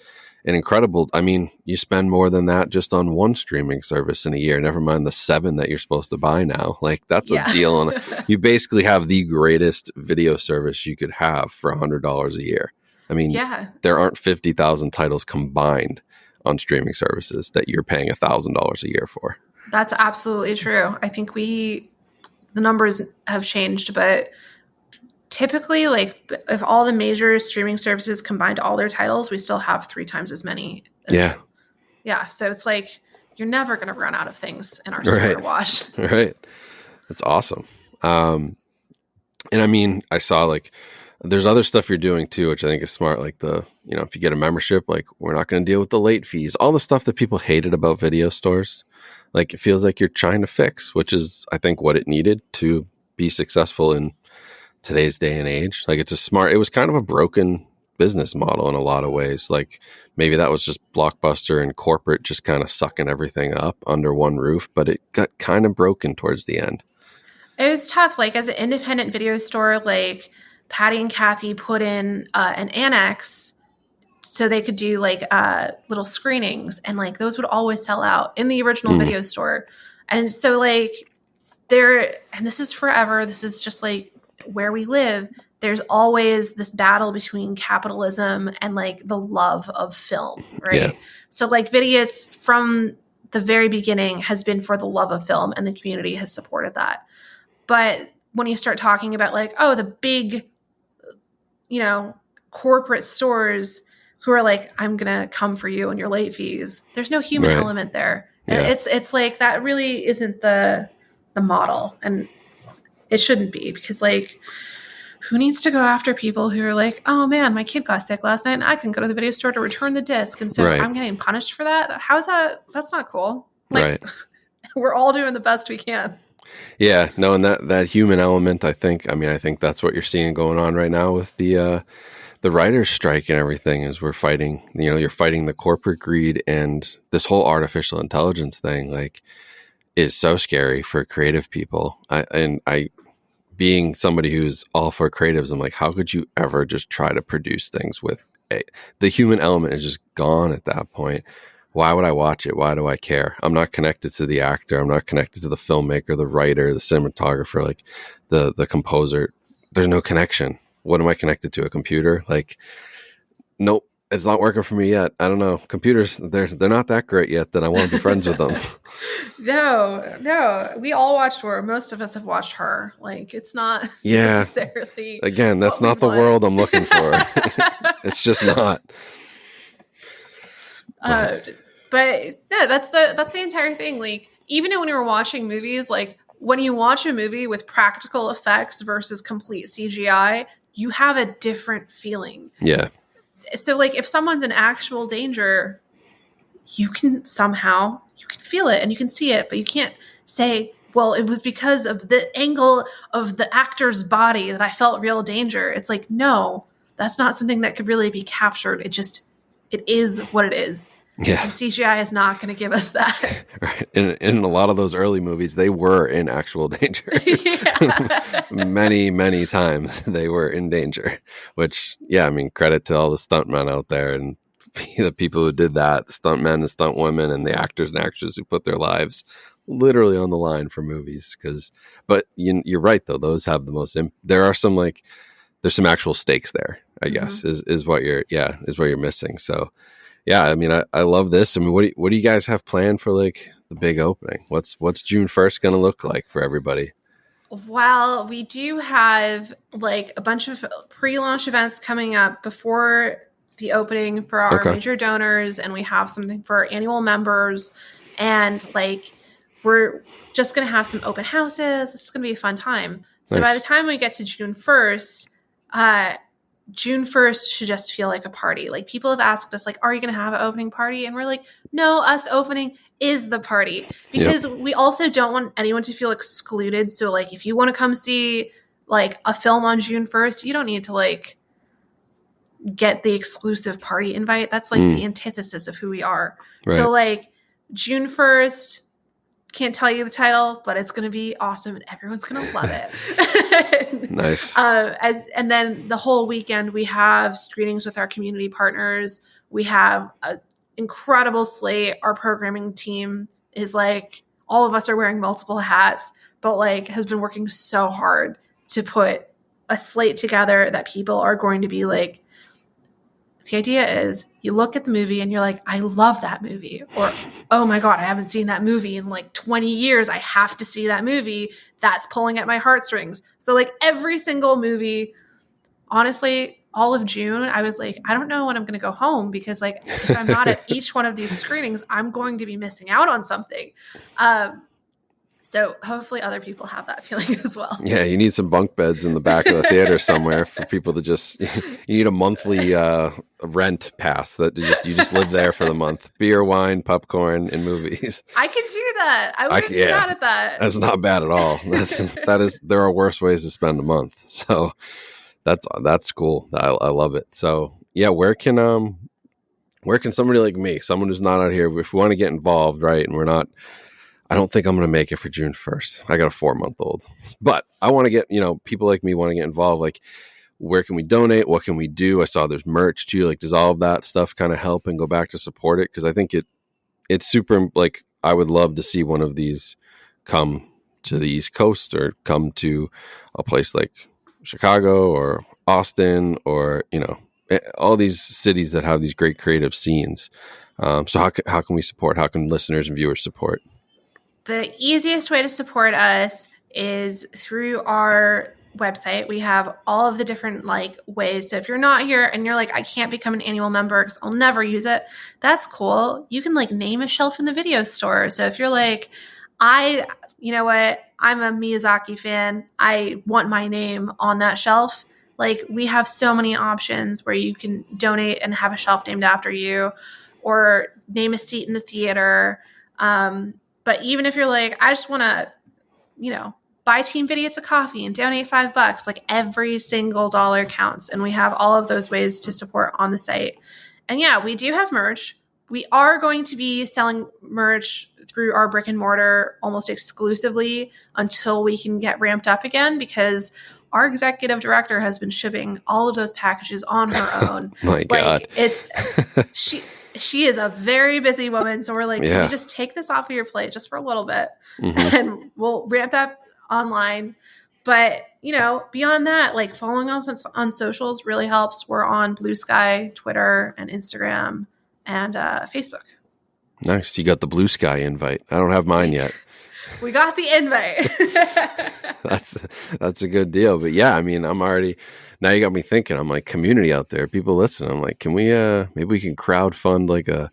Speaker 2: an incredible. I mean, you spend more than that just on one streaming service in a year, never mind the 7 that you're supposed to buy now. Like, that's a deal. And you basically have the greatest video service you could have for $100 a year. I mean, there aren't 50,000 titles combined on streaming services that you're paying $1,000 a year for.
Speaker 3: That's absolutely true. I think the numbers have changed, but typically, like, if all the major streaming services combined all their titles, we still have 3 times as many. Yeah. So it's like, you're never going to run out of things in our store to watch.
Speaker 2: Right. That's awesome. And I mean, I saw like, there's other stuff you're doing too, which I think is smart. Like if you get a membership, like, we're not going to deal with the late fees, all the stuff that people hated about video stores. Like, it feels like you're trying to fix, which is, I think, what it needed to be successful in today's day and age. Like, it was kind of a broken business model in a lot of ways. Like, maybe that was just Blockbuster and corporate just kind of sucking everything up under one roof, but it got kind of broken towards the end.
Speaker 3: It was tough. Like, as an independent video store, like, Patty and Kathy put in an annex so they could do like little screenings, and like those would always sell out in the original video store. And so like and this is forever, this is just like where we live. There's always this battle between capitalism and like the love of film, right? Yeah. So like Vidiots from the very beginning has been for the love of film, and the community has supported that. But when you start talking about like, oh, the big, corporate stores who are like, I'm going to come for you and your late fees, there's no human element there. And it's like, that really isn't the model, and it shouldn't be, because like, who needs to go after people who are like, oh man, my kid got sick last night and I can go to the video store to return the disc, and so I'm getting punished for that? How's that? That's not cool. Like, we're all doing the best we can.
Speaker 2: Yeah, no, and that human element, I think that's what you're seeing going on right now with the writers' strike and everything, is we're fighting, you're fighting the corporate greed, and this whole artificial intelligence thing, like, is so scary for creative people. I being somebody who's all for creatives, I'm like, how could you ever just try to produce things with the human element is just gone at that point. Why would I watch it? Why do I care? I'm not connected to the actor. I'm not connected to the filmmaker, the writer, the cinematographer, like the composer. There's no connection. What am I connected to? A computer? Like, nope, it's not working for me yet. I don't know. Computers, they're not that great yet that I want to be friends with them.
Speaker 3: No. We all watched Her. Most of us have watched Her. Like, it's not necessarily.
Speaker 2: Again, that's not the world I'm looking for. It's just not.
Speaker 3: But yeah, that's the entire thing. Like, even when you were watching movies, like when you watch a movie with practical effects versus complete CGI, you have a different feeling. Yeah. So like, if someone's in actual danger, you can feel it and you can see it, but you can't say, well, it was because of the angle of the actor's body that I felt real danger. It's like, no, that's not something that could really be captured. It is what it is.
Speaker 2: Yeah.
Speaker 3: And CGI is not going to give us that.
Speaker 2: Right. In a lot of those early movies, they were in actual danger. Many times they were in danger, which, yeah, I mean, credit to all the stuntmen out there and the people who did that, the stuntmen and stunt women and the actors and actresses who put their lives literally on the line for movies. But you're right, though. Those have the most, there are some there's some actual stakes there, I guess, is what you're missing. So, yeah, I mean, I love this. I mean, what do you guys have planned for the big opening? What's June 1st going to look like for everybody?
Speaker 3: Well, we do have a bunch of pre-launch events coming up before the opening for our major donors, and we have something for our annual members, and we're just going to have some open houses. It's going to be a fun time. So by the time we get to June 1st, June 1st should just feel like a party. People have asked us, are you going to have an opening party? And we're like, no, us opening is the party, because we also don't want anyone to feel excluded. So if you want to come see a film on June 1st, you don't need to get the exclusive party invite. That's the antithesis of who we are. Right. So June 1st, can't tell you the title, but it's going to be awesome and everyone's going to love it.
Speaker 2: Nice.
Speaker 3: And then the whole weekend we have screenings with our community partners. We have an incredible slate. Our programming team is all of us are wearing multiple hats, but has been working so hard to put a slate together that people are going to be the idea is you look at the movie and you're like, I love that movie. Or, oh my God, I haven't seen that movie in 20 years. I have to see that movie. That's pulling at my heartstrings. So every single movie, honestly, all of June, I was I don't know when I'm going to go home, because if I'm not at each one of these screenings, I'm going to be missing out on something. So hopefully other people have that feeling as well.
Speaker 2: Yeah, you need some bunk beds in the back of the theater somewhere for people to you need a monthly rent pass that you just live there for the month. Beer, wine, popcorn, and movies.
Speaker 3: I could do that. I wouldn't be mad at that.
Speaker 2: That's not bad at all. There are worse ways to spend a month. So that's cool. I love it. So yeah, where can somebody like me, someone who's not out here, if we want to get involved, right? And I don't think I'm going to make it for June 1st. I got a 4-month-old, but I want to get, people like me want to get involved. Where can we donate? What can we do? I saw there's merch too. Does all of that stuff kind of help and go back to support it? Cause I think it's super, I would love to see one of these come to the East Coast or come to a place like Chicago or Austin or, all these cities that have these great creative scenes. So how can we support? How can listeners and viewers support?
Speaker 3: The easiest way to support us is through our website. We have all of the different ways. So if you're not here and you're I can't become an annual member because I'll never use it, that's cool. You can name a shelf in the video store. So if you're you know what, I'm a Miyazaki fan, I want my name on that shelf. We have so many options where you can donate and have a shelf named after you, or name a seat in the theater. But even if you're I just want to, buy Team Vidiots a coffee and donate $5, every single dollar counts. And we have all of those ways to support on the site. And yeah, we do have merch. We are going to be selling merch through our brick and mortar almost exclusively until we can get ramped up again, because our executive director has been shipping all of those packages on her own.
Speaker 2: My God.
Speaker 3: She is a very busy woman. So we're can we just take this off of your plate just for a little bit and we'll ramp up online. But, beyond that, following us on socials really helps. We're on Blue Sky, Twitter, and Instagram, and Facebook.
Speaker 2: Nice. You got the Blue Sky invite. I don't have mine yet.
Speaker 3: We got the invite.
Speaker 2: That's a good deal. But yeah, I mean, now you got me thinking. I'm community out there, people listen. I'm can we, maybe we can crowdfund a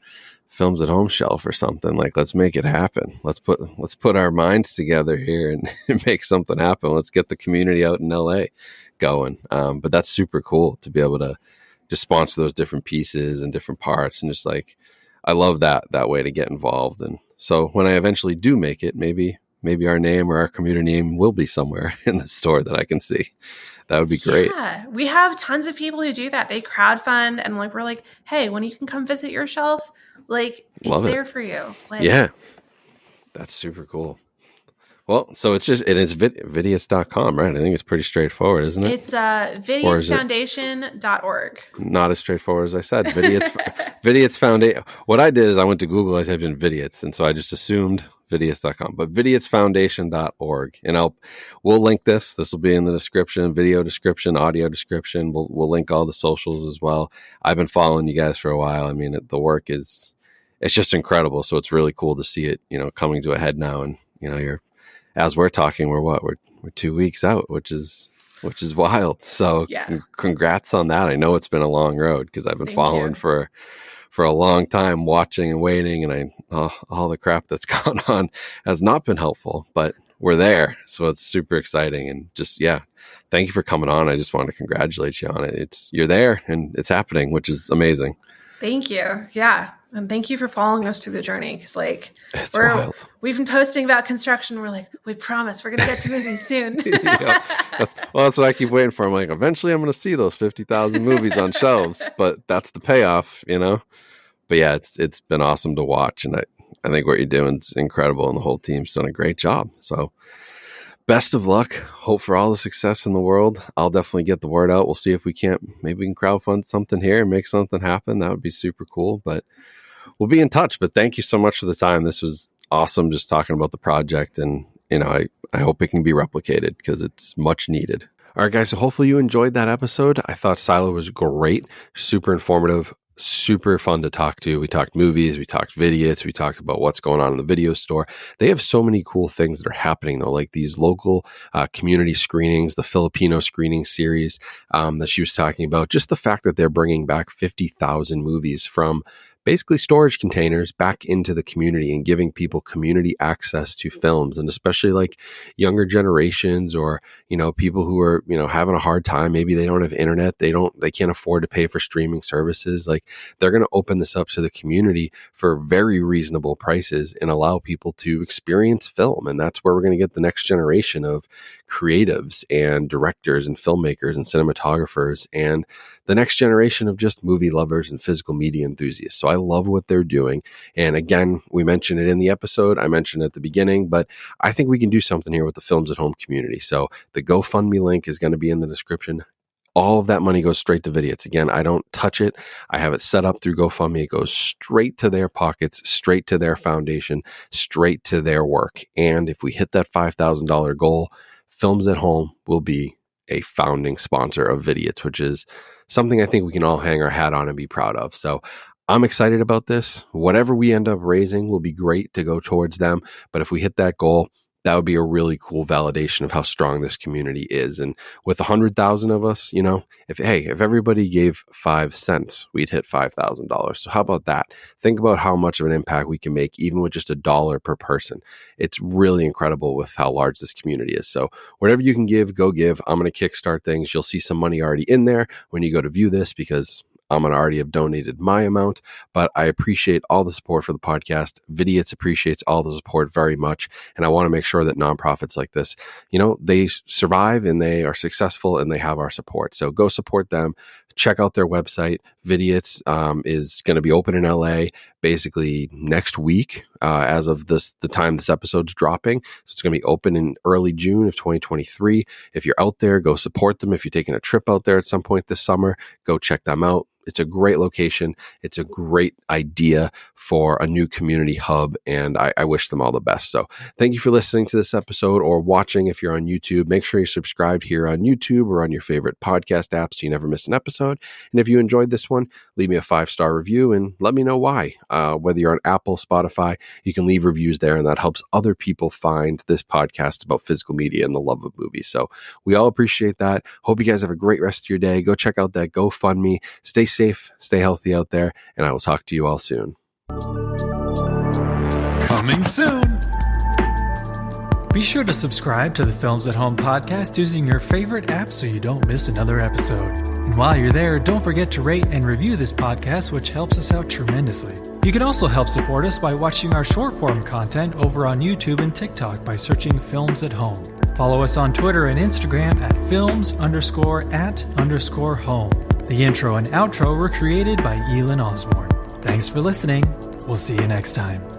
Speaker 2: Films at Home shelf or something. Let's make it happen. Let's put our minds together here and make something happen. Let's get the community out in LA going. But that's super cool to be able to just sponsor those different pieces and different parts. And just I love that way to get involved. And so when I eventually do make it, maybe maybe our name or our community name will be somewhere in the store that I can see. That would be great.
Speaker 3: Yeah, we have tons of people who do that. They crowdfund and like, we're like, hey, when you can come visit your shelf, like it's there for you. Like,
Speaker 2: yeah, that's super cool. Well, so it's vidiots.com, right? I think it's pretty straightforward, isn't it?
Speaker 3: It's vidiotsfoundation.org.
Speaker 2: Not as straightforward as I said. Vidiots Foundation. What I did is I went to Google, I typed in Vidiots, and so I just assumed vidiots.com, but vidiotsfoundation.org. And we'll link this. This will be in the description, video description, audio description. We'll link all the socials as well. I've been following you guys for a while. I mean, the work it's just incredible. So it's really cool to see it, coming to a head now. And, as we're talking, we're 2 weeks out, which is wild. So congrats on that. I know it's been a long road because I've been following for a long time, watching and waiting, and all the crap that's gone on has not been helpful, but we're there. So it's super exciting. And just, thank you for coming on. I just want to congratulate you on it. You're there and it's happening, which is amazing.
Speaker 3: Thank you. Yeah. And thank you for following us through the journey. Because
Speaker 2: it's wild.
Speaker 3: We've been posting about construction. We're like, we promise we're going to get to movies soon.
Speaker 2: That's what I keep waiting for. I'm like, eventually I'm going to see those 50,000 movies on shelves, but that's the payoff, But yeah, it's been awesome to watch. And I think what you're doing is incredible. And the whole team's done a great job. So best of luck. Hope for all the success in the world. I'll definitely get the word out. We'll see if we can crowdfund something here and make something happen. That would be super cool. But we'll be in touch. But thank you so much for the time. This was awesome just talking about the project. And, I hope it can be replicated because it's much needed. All right, guys. So hopefully you enjoyed that episode. I thought Saila was great, super informative, super fun to talk to. We talked movies, we talked Vidiots, we talked about what's going on in the video store. They have so many cool things that are happening though, like these local community screenings, the Filipino screening series that she was talking about. Just the fact that they're bringing back 50,000 movies from basically storage containers back into the community and giving people community access to films, and especially like younger generations or, people who are, having a hard time. Maybe they don't have internet. They can't afford to pay for streaming services. Like they're going to open this up to the community for very reasonable prices and allow people to experience film. And that's where we're going to get the next generation of creatives and directors and filmmakers and cinematographers and the next generation of just movie lovers and physical media enthusiasts. So I love what they're doing. And again, we mentioned it in the episode. I mentioned it at the beginning, but I think we can do something here with the Films at Home community. So the GoFundMe link is going to be in the description. All of that money goes straight to Vidiots. Again, I don't touch it. I have it set up through GoFundMe. It goes straight to their pockets, straight to their foundation, straight to their work. And if we hit that $5,000 goal, Films at Home will be a founding sponsor of Vidiots, which is something I think we can all hang our hat on and be proud of. So I'm excited about this. Whatever we end up raising will be great to go towards them. But if we hit that goal, that would be a really cool validation of how strong this community is. And with 100,000 of us, if everybody gave 5 cents, we'd hit $5,000. So how about that? Think about how much of an impact we can make, even with just $1 per person. It's really incredible with how large this community is. So whatever you can give, go give. I'm going to kickstart things. You'll see some money already in there when you go to view this because I'm going to already have donated my amount, but I appreciate all the support for the podcast. Vidiots appreciates all the support very much. And I want to make sure that nonprofits like this, they survive and they are successful and they have our support. So go support them. Check out their website. Vidiots is going to be open in LA basically next week as of the time this episode's dropping. So it's going to be open in early June of 2023. If you're out there, go support them. If you're taking a trip out there at some point this summer, go check them out. It's a great location. It's a great idea for a new community hub, and I wish them all the best. So thank you for listening to this episode or watching if you're on YouTube. Make sure you're subscribed here on YouTube or on your favorite podcast app so you never miss an episode. And if you enjoyed this one, leave me a 5-star review and let me know why. Whether you're on Apple, Spotify, you can leave reviews there, and that helps other people find this podcast about physical media and the love of movies. So we all appreciate that. Hope you guys have a great rest of your day. Go check out that GoFundMe. Stay safe, stay healthy out there, and I will talk to you all soon.
Speaker 4: Coming soon. Be sure to subscribe to the Films at Home podcast using your favorite app so you don't miss another episode. And while you're there, don't forget to rate and review this podcast, which helps us out tremendously. You can also help support us by watching our short-form content over on YouTube and TikTok by searching Films at Home. Follow us on Twitter and Instagram at films_at_home. The intro and outro were created by Elin Osborne. Thanks for listening. We'll see you next time.